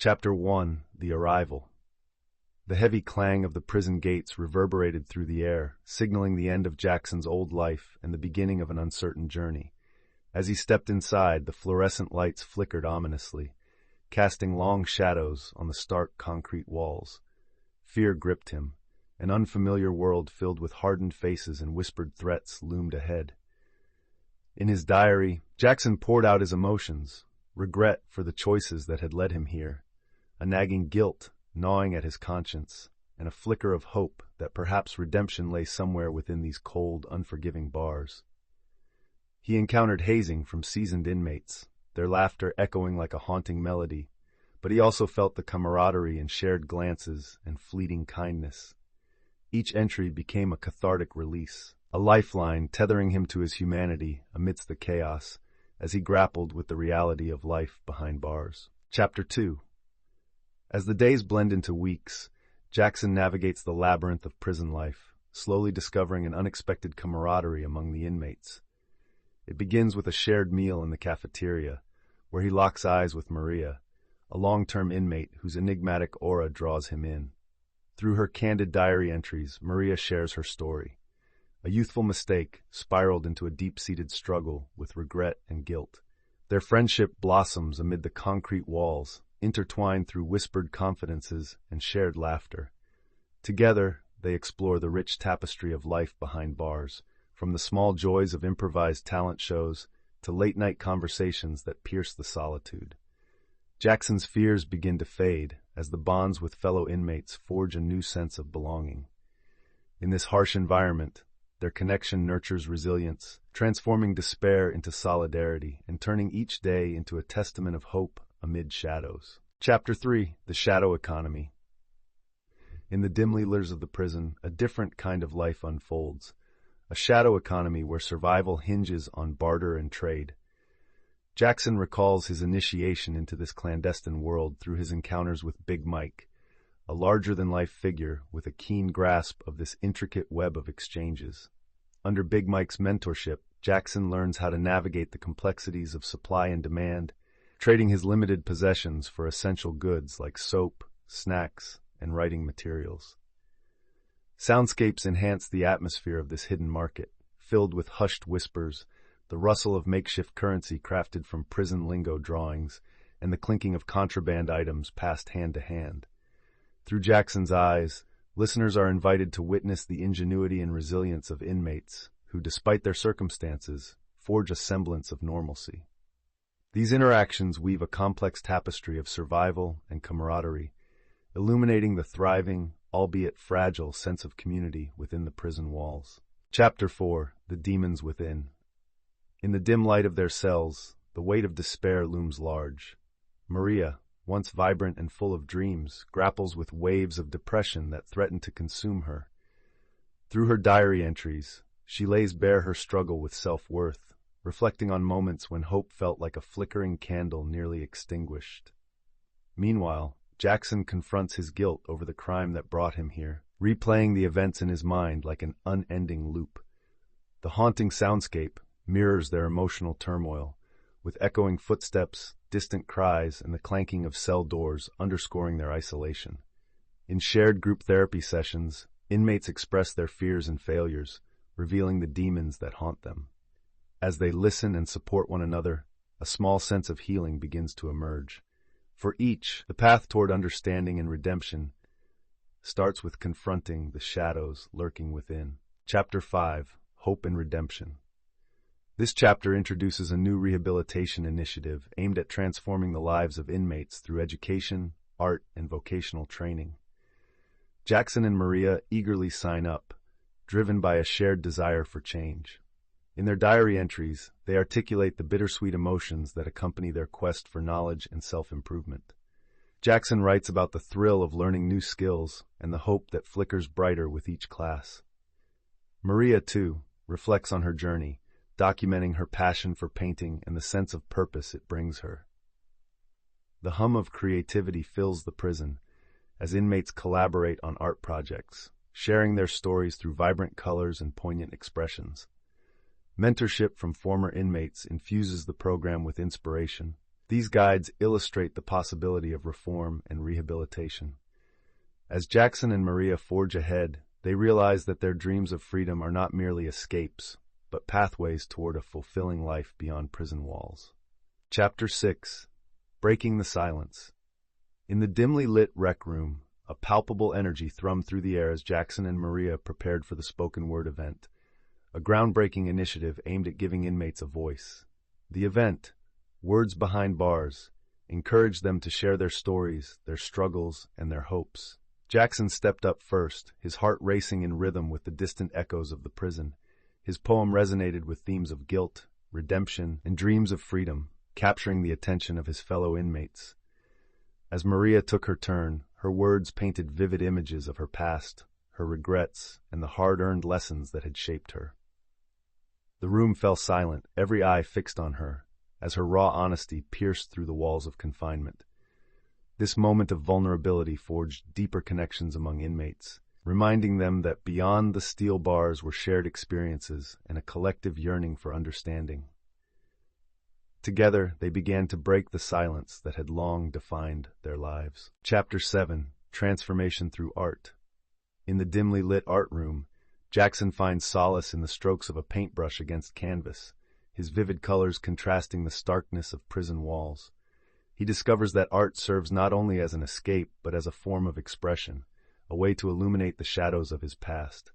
Chapter 1: The Arrival. The heavy clang of the prison gates reverberated through the air, signaling the end of Jackson's old life and the beginning of an uncertain journey. As he stepped inside, the fluorescent lights flickered ominously, casting long shadows on the stark concrete walls. Fear gripped him. An unfamiliar world filled with hardened faces and whispered threats loomed ahead. In his diary, Jackson poured out his emotions: regret for the choices that had led him here, a nagging guilt gnawing at his conscience, and a flicker of hope that perhaps redemption lay somewhere within these cold, unforgiving bars. He encountered hazing from seasoned inmates, their laughter echoing like a haunting melody, but he also felt the camaraderie in shared glances and fleeting kindness. Each entry became a cathartic release, a lifeline tethering him to his humanity amidst the chaos as he grappled with the reality of life behind bars. Chapter 2. As the days blend into weeks, Jackson navigates the labyrinth of prison life, slowly discovering an unexpected camaraderie among the inmates. It begins with a shared meal in the cafeteria, where he locks eyes with Maria, a long-term inmate whose enigmatic aura draws him in. Through her candid diary entries, Maria shares her story. A youthful mistake spiraled into a deep-seated struggle with regret and guilt. Their friendship blossoms amid the concrete walls, intertwined through whispered confidences and shared laughter. Together, they explore the rich tapestry of life behind bars, from the small joys of improvised talent shows to late-night conversations that pierce the solitude. Jackson's fears begin to fade as the bonds with fellow inmates forge a new sense of belonging. In this harsh environment, their connection nurtures resilience, transforming despair into solidarity and turning each day into a testament of hope amid shadows. Chapter 3: The Shadow Economy. In the dim leaders of the prison, a different kind of life unfolds, a shadow economy where survival hinges on barter and trade. Jackson recalls his initiation into this clandestine world through his encounters with Big Mike, a larger-than-life figure with a keen grasp of this intricate web of exchanges. Under Big Mike's mentorship, Jackson learns how to navigate the complexities of supply and demand, trading his limited possessions for essential goods like soap, snacks, and writing materials. Soundscapes enhance the atmosphere of this hidden market, filled with hushed whispers, the rustle of makeshift currency crafted from prison lingo drawings, and the clinking of contraband items passed hand to hand. Through Jackson's eyes, listeners are invited to witness the ingenuity and resilience of inmates who, despite their circumstances, forge a semblance of normalcy. These interactions weave a complex tapestry of survival and camaraderie, illuminating the thriving, albeit fragile, sense of community within the prison walls. Chapter 4: The Demons Within. In the dim light of their cells, the weight of despair looms large. Maria, once vibrant and full of dreams, grapples with waves of depression that threaten to consume her. Through her diary entries, she lays bare her struggle with self-worth, reflecting on moments when hope felt like a flickering candle nearly extinguished. Meanwhile, Jackson confronts his guilt over the crime that brought him here, replaying the events in his mind like an unending loop. The haunting soundscape mirrors their emotional turmoil, with echoing footsteps, distant cries, and the clanking of cell doors underscoring their isolation. In shared group therapy sessions, inmates express their fears and failures, revealing the demons that haunt them. As they listen and support one another, a small sense of healing begins to emerge. For each, the path toward understanding and redemption starts with confronting the shadows lurking within. Chapter 5: Hope and Redemption. This chapter introduces a new rehabilitation initiative aimed at transforming the lives of inmates through education, art, and vocational training. Jackson and Maria eagerly sign up, driven by a shared desire for change. In their diary entries, they articulate the bittersweet emotions that accompany their quest for knowledge and self-improvement. Jackson writes about the thrill of learning new skills and the hope that flickers brighter with each class. Maria, too, reflects on her journey, documenting her passion for painting and the sense of purpose it brings her. The hum of creativity fills the prison as inmates collaborate on art projects, sharing their stories through vibrant colors and poignant expressions. Mentorship from former inmates infuses the program with inspiration, These guides illustrate the possibility of reform and rehabilitation. As Jackson and Maria forge ahead, they realize that their dreams of freedom are not merely escapes, but pathways toward a fulfilling life beyond prison walls. Chapter 6. Breaking the Silence. In the dimly lit rec room, a palpable energy thrummed through the air as Jackson and Maria prepared for the spoken word event, a groundbreaking initiative aimed at giving inmates a voice. The event, Words Behind Bars, encouraged them to share their stories, their struggles, and their hopes. Jackson stepped up first, his heart racing in rhythm with the distant echoes of the prison. His poem resonated with themes of guilt, redemption, and dreams of freedom, capturing the attention of his fellow inmates. As Maria took her turn, her words painted vivid images of her past, her regrets, and the hard-earned lessons that had shaped her. The room fell silent, every eye fixed on her, as her raw honesty pierced through the walls of confinement. This moment of vulnerability forged deeper connections among inmates, reminding them that beyond the steel bars were shared experiences and a collective yearning for understanding. Together, they began to break the silence that had long defined their lives. Chapter 7. Transformation Through Art. In the dimly lit art room, Jackson finds solace in the strokes of a paintbrush against canvas, his vivid colors contrasting the starkness of prison walls. He discovers that art serves not only as an escape, but as a form of expression, a way to illuminate the shadows of his past.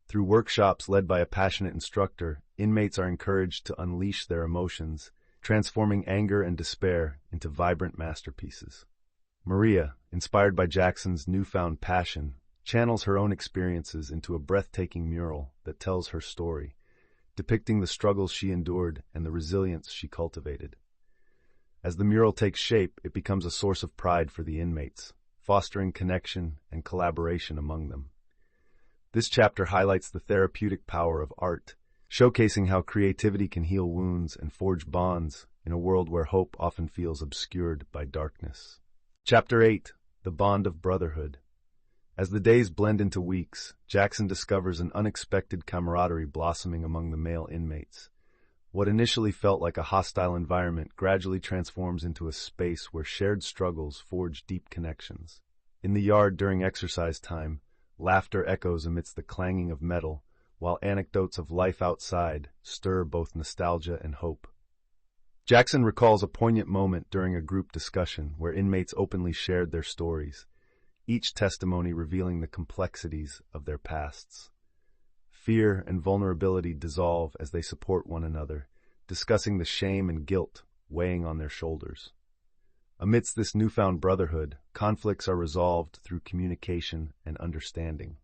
Through workshops led by a passionate instructor, inmates are encouraged to unleash their emotions, transforming anger and despair into vibrant masterpieces. Maria, inspired by Jackson's newfound passion, channels her own experiences into a breathtaking mural that tells her story, depicting the struggles she endured and the resilience she cultivated. As the mural takes shape, it becomes a source of pride for the inmates, fostering connection and collaboration among them. This chapter highlights the therapeutic power of art, showcasing how creativity can heal wounds and forge bonds in a world where hope often feels obscured by darkness. Chapter 8. The Bond of Brotherhood. As the days blend into weeks, Jackson discovers an unexpected camaraderie blossoming among the male inmates. What initially felt like a hostile environment gradually transforms into a space where shared struggles forge deep connections. In the yard during exercise time, laughter echoes amidst the clanging of metal, while anecdotes of life outside stir both nostalgia and hope. Jackson recalls a poignant moment during a group discussion where inmates openly shared their stories, each testimony revealing the complexities of their pasts. Fear and vulnerability dissolve as they support one another, discussing the shame and guilt weighing on their shoulders. Amidst this newfound brotherhood, conflicts are resolved through communication and understanding.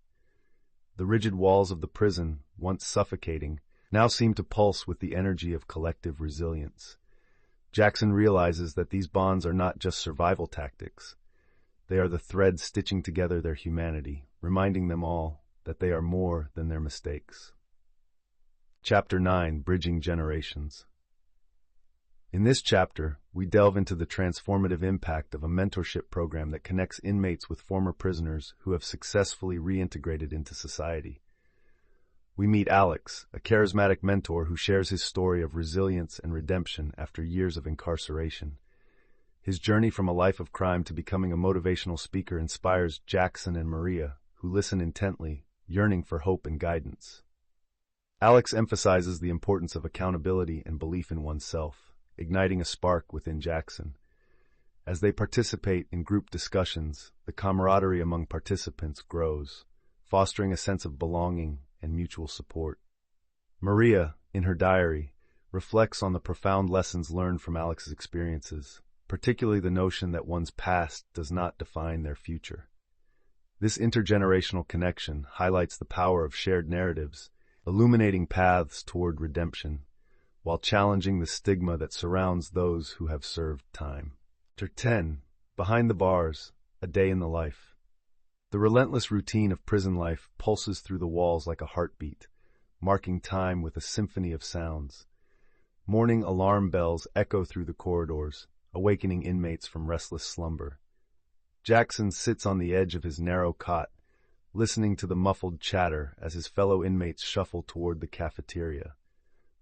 The rigid walls of the prison, once suffocating, now seem to pulse with the energy of collective resilience. Jackson realizes that these bonds are not just survival tactics. They are the threads stitching together their humanity, reminding them all that they are more than their mistakes. Chapter 9. Bridging Generations. In this chapter, we delve into the transformative impact of a mentorship program that connects inmates with former prisoners who have successfully reintegrated into society. We meet Alex, a charismatic mentor who shares his story of resilience and redemption after years of incarceration. His journey from a life of crime to becoming a motivational speaker inspires Jackson and Maria, who listen intently, yearning for hope and guidance. Alex emphasizes the importance of accountability and belief in oneself, igniting a spark within Jackson. As they participate in group discussions, the camaraderie among participants grows, fostering a sense of belonging and mutual support. Maria, in her diary, reflects on the profound lessons learned from Alex's experiences, particularly the notion that one's past does not define their future. This intergenerational connection highlights the power of shared narratives, illuminating paths toward redemption, while challenging the stigma that surrounds those who have served time. Chapter 10. Behind the Bars, A Day in the Life. The relentless routine of prison life pulses through the walls like a heartbeat, marking time with a symphony of sounds. Morning alarm bells echo through the corridors, awakening inmates from restless slumber. Jackson sits on the edge of his narrow cot, listening to the muffled chatter as his fellow inmates shuffle toward the cafeteria.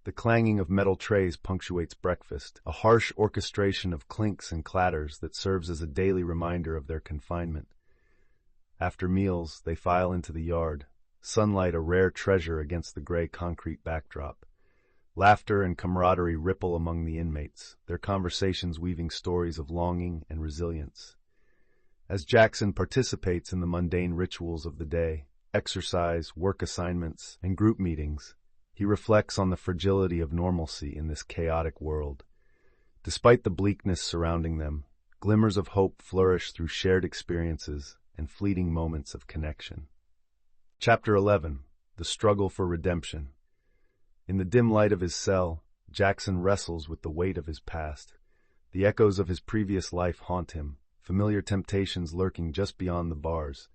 The clanging of metal trays punctuates breakfast, a harsh orchestration of clinks and clatters that serves as a daily reminder of their confinement. After meals, they file into the yard, sunlight a rare treasure against the gray concrete backdrop. Laughter and camaraderie ripple among the inmates, their conversations weaving stories of longing and resilience. As Jackson participates in the mundane rituals of the day, exercise, work assignments, and group meetings, he reflects on the fragility of normalcy in this chaotic world. Despite the bleakness surrounding them, glimmers of hope flourish through shared experiences and fleeting moments of connection. Chapter 11. The Struggle for Redemption. In the dim light of his cell, Jackson wrestles with the weight of his past. The echoes of his previous life haunt him, familiar temptations lurking just beyond the bars.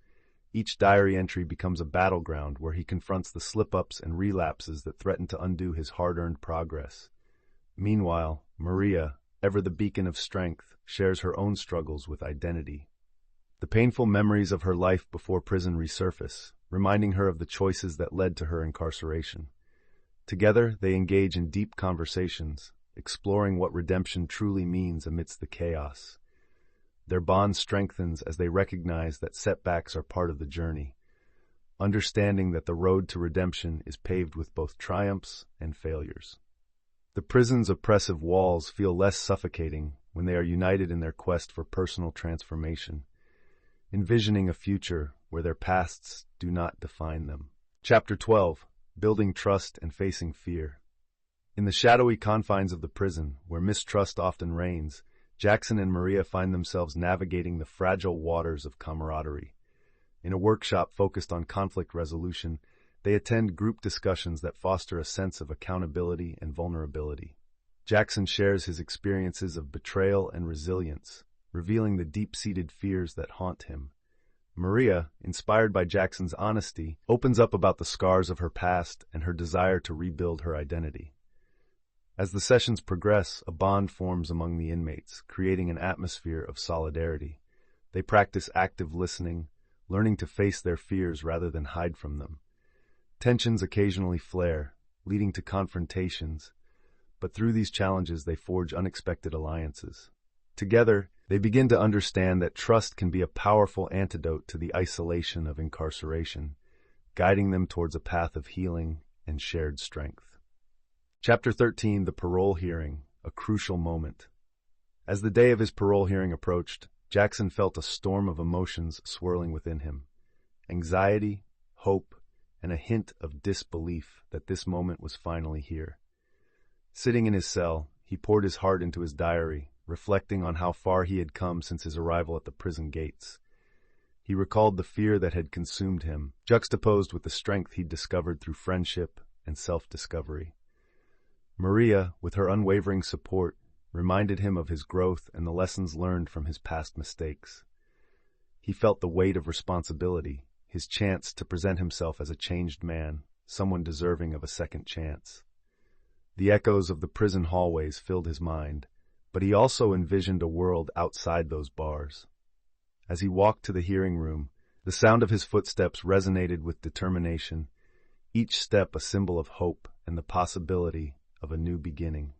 Each diary entry becomes a battleground where he confronts the slip-ups and relapses that threaten to undo his hard-earned progress. Meanwhile, Maria, ever the beacon of strength, shares her own struggles with identity. The painful memories of her life before prison resurface, reminding her of the choices that led to her incarceration. Together, they engage in deep conversations, exploring what redemption truly means amidst the chaos. Their bond strengthens as they recognize that setbacks are part of the journey, understanding that the road to redemption is paved with both triumphs and failures. The prison's oppressive walls feel less suffocating when they are united in their quest for personal transformation, envisioning a future where their pasts do not define them. Chapter 12. Building Trust and Facing Fear. In the shadowy confines of the prison, where mistrust often reigns, Jackson and Maria find themselves navigating the fragile waters of camaraderie. In a workshop focused on conflict resolution, they attend group discussions that foster a sense of accountability and vulnerability. Jackson shares his experiences of betrayal and resilience, revealing the deep-seated fears that haunt him. Maria, inspired by Jackson's honesty, opens up about the scars of her past and her desire to rebuild her identity. As the sessions progress, a bond forms among the inmates, creating an atmosphere of solidarity. They practice active listening, learning to face their fears rather than hide from them. Tensions occasionally flare, leading to confrontations, but through these challenges they forge unexpected alliances. Together, they begin to understand that trust can be a powerful antidote to the isolation of incarceration, guiding them towards a path of healing and shared strength. Chapter 13. The Parole Hearing, a Crucial Moment. As the day of his parole hearing approached, Jackson felt a storm of emotions swirling within him. Anxiety, hope, and a hint of disbelief that this moment was finally here. Sitting in his cell, he poured his heart into his diary, reflecting on how far he had come since his arrival at the prison gates. He recalled the fear that had consumed him, juxtaposed with the strength he'd discovered through friendship and self-discovery. Maria, with her unwavering support, reminded him of his growth and the lessons learned from his past mistakes. He felt the weight of responsibility, his chance to present himself as a changed man, someone deserving of a second chance. The echoes of the prison hallways filled his mind, but he also envisioned a world outside those bars. As he walked to the hearing room, the sound of his footsteps resonated with determination, each step a symbol of hope and the possibility of a new beginning.